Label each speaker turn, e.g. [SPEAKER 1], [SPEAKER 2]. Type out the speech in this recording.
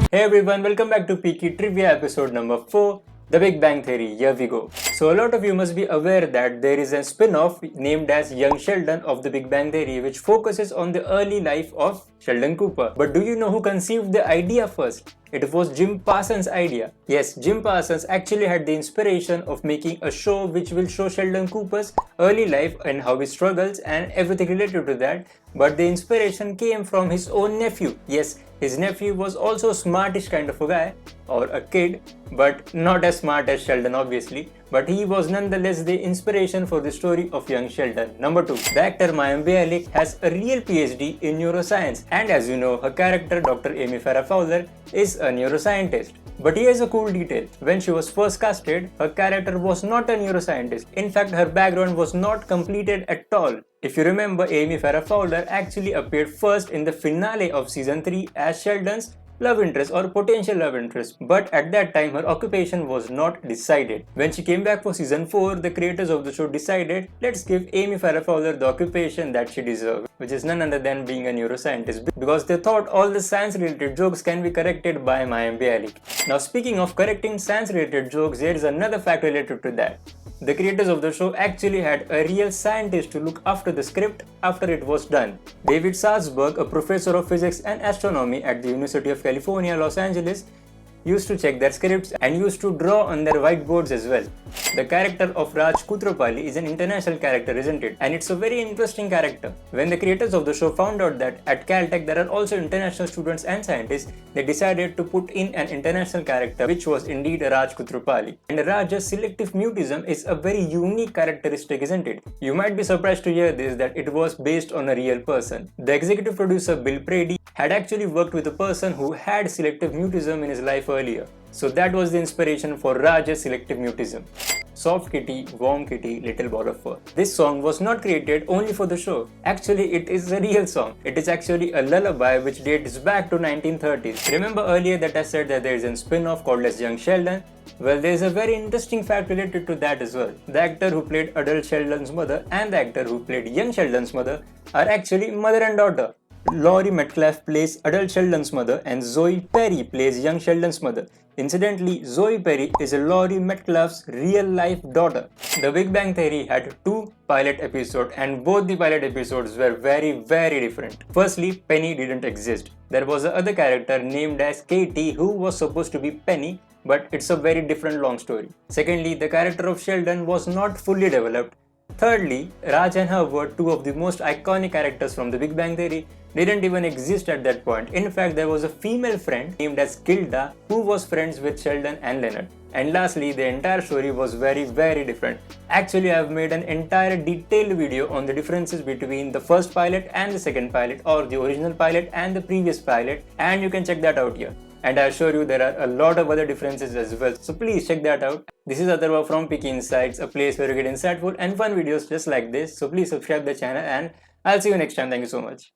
[SPEAKER 1] Hey everyone, welcome back to Peaky Trivia episode number 4, The Big Bang Theory. Here we go. So a lot of you must be aware that there is a spin-off named as Young Sheldon of The Big Bang Theory which focuses on the early life of Sheldon Cooper. But do you know who conceived the idea first? It was Jim Parsons' idea. Yes, Jim Parsons actually had the inspiration of making a show which will show Sheldon Cooper's early life and how he struggles and everything related to that. But the inspiration came from his own nephew. Yes, his nephew was also a smartish kind of a guy or a kid, but not as smart as Sheldon obviously. But he was nonetheless the inspiration for the story of young Sheldon. Number 2. The actor Mayim Bialik has a real PhD in neuroscience, and as you know, her character Dr. Amy Farrah Fowler is a neuroscientist. But here's a cool detail. When she was first casted, her character was not a neuroscientist. In fact, her background was not completed at all. If you remember, Amy Farrah Fowler actually appeared first in the finale of season 3 as Sheldon's love interest or potential love interest, but at that time her occupation was not decided. When she came back for season 4, the creators of the show decided, let's give Amy Farrah Fowler the occupation that she deserves, which is none other than being a neuroscientist, because they thought all the science related jokes can be corrected by Mayim Bialik. Now speaking of correcting science related jokes, there is another fact related to that. The creators of the show actually had a real scientist to look after the script after it was done. David Salzberg, a professor of physics and astronomy at the University of California, Los Angeles, used to check their scripts and used to draw on their whiteboards as well. The character of Raj Kutropali is an international character, isn't it? And it's a very interesting character. When the creators of the show found out that at Caltech there are also international students and scientists, they decided to put in an international character, which was indeed Raj Kutropali. And Raj's selective mutism is a very unique characteristic, isn't it? You might be surprised to hear this, that it was based on a real person. The executive producer Bill Prady had actually worked with a person who had selective mutism in his life earlier. So that was the inspiration for Raj's selective mutism. Soft kitty, warm kitty, little ball of fur. This song was not created only for the show. Actually, it is a real song. It is actually a lullaby which dates back to 1930s. Remember earlier that I said that there is a spin-off called as Young Sheldon? Well, there is a very interesting fact related to that as well. The actor who played adult Sheldon's mother and the actor who played young Sheldon's mother are actually mother and daughter. Laurie Metcalf plays adult Sheldon's mother and Zoe Perry plays young Sheldon's mother. Incidentally, Zoe Perry is Laurie Metcalf's real-life daughter. The Big Bang Theory had 2 pilot episodes and both the pilot episodes were very different. Firstly, Penny didn't exist. There was another character named as Katie who was supposed to be Penny, but it's a very different long story. Secondly, the character of Sheldon was not fully developed. Thirdly, Raj and her were 2 of the most iconic characters from The Big Bang Theory. Didn't even exist at that point. In fact, there was a female friend named as Gilda who was friends with Sheldon and Leonard. And lastly, the entire story was very different. Actually, I have made an entire detailed video on the differences between the first pilot and the second pilot, or the original pilot and the previous pilot, and you can check that out here. And I assure you there are a lot of other differences as well, so please check that out. This is Atharva from Peaky Insights, a place where you get insightful and fun videos just like this. So please subscribe the channel and I'll see you next time. Thank you so much.